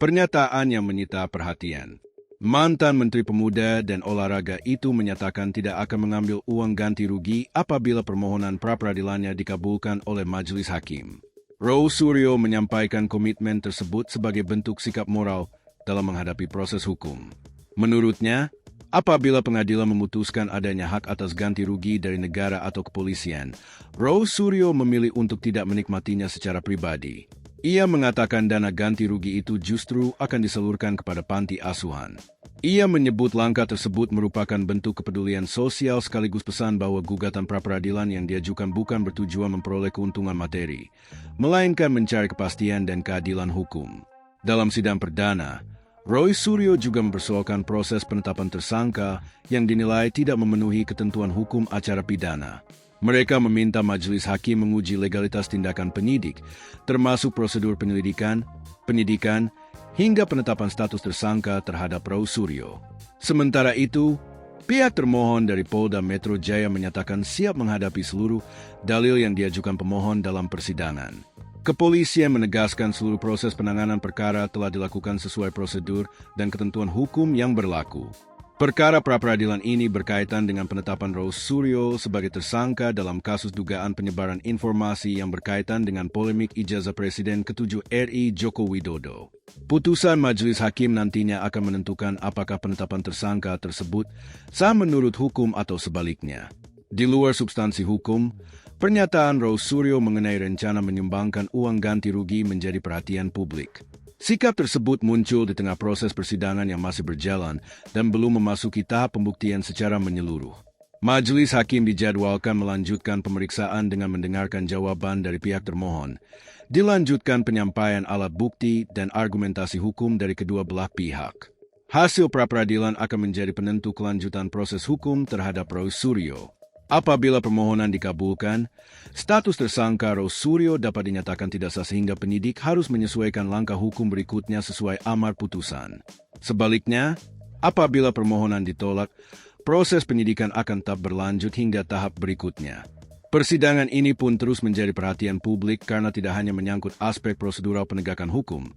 Pernyataan yang menyita perhatian. Mantan Menteri Pemuda dan Olahraga itu menyatakan tidak akan mengambil uang ganti rugi apabila permohonan pra-peradilannya dikabulkan oleh Majelis Hakim. Rose Suryo menyampaikan komitmen tersebut sebagai bentuk sikap moral dalam menghadapi proses hukum. Menurutnya, apabila pengadilan memutuskan adanya hak atas ganti rugi dari negara atau kepolisian, Rose Suryo memilih untuk tidak menikmatinya secara pribadi. Ia mengatakan dana ganti rugi itu justru akan disalurkan kepada panti asuhan. Ia menyebut langkah tersebut merupakan bentuk kepedulian sosial sekaligus pesan bahwa gugatan pra-peradilan yang diajukan bukan bertujuan memperoleh keuntungan materi, melainkan mencari kepastian dan keadilan hukum. Dalam sidang perdana, Roy Suryo juga mempersoalkan proses penetapan tersangka yang dinilai tidak memenuhi ketentuan hukum acara pidana. Mereka meminta majelis hakim menguji legalitas tindakan penyidik, termasuk prosedur penyelidikan, penyidikan, hingga penetapan status tersangka terhadap Roy Suryo. Sementara itu, pihak termohon dari Polda Metro Jaya menyatakan siap menghadapi seluruh dalil yang diajukan pemohon dalam persidangan. Kepolisian menegaskan seluruh proses penanganan perkara telah dilakukan sesuai prosedur dan ketentuan hukum yang berlaku. Perkara pra-peradilan ini berkaitan dengan penetapan Rose Suryo sebagai tersangka dalam kasus dugaan penyebaran informasi yang berkaitan dengan polemik ijazah Presiden ke-7 RI Joko Widodo. Putusan majelis hakim nantinya akan menentukan apakah penetapan tersangka tersebut sah menurut hukum atau sebaliknya. Di luar substansi hukum, pernyataan Rose Suryo mengenai rencana menyumbangkan uang ganti rugi menjadi perhatian publik. Sikap tersebut muncul di tengah proses persidangan yang masih berjalan dan belum memasuki tahap pembuktian secara menyeluruh. Majelis hakim dijadwalkan melanjutkan pemeriksaan dengan mendengarkan jawaban dari pihak termohon, dilanjutkan penyampaian alat bukti dan argumentasi hukum dari kedua belah pihak. Hasil pra-peradilan akan menjadi penentu kelanjutan proses hukum terhadap Rose Suryo. Apabila permohonan dikabulkan, status tersangka Rose Suryo dapat dinyatakan tidak sah sehingga penyidik harus menyesuaikan langkah hukum berikutnya sesuai amar putusan. Sebaliknya, apabila permohonan ditolak, proses penyidikan akan tetap berlanjut hingga tahap berikutnya. Persidangan ini pun terus menjadi perhatian publik karena tidak hanya menyangkut aspek prosedural penegakan hukum,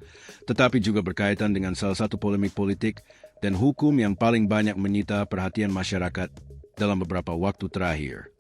tetapi juga berkaitan dengan salah satu polemik politik dan hukum yang paling banyak menyita perhatian masyarakat dalam beberapa waktu terakhir.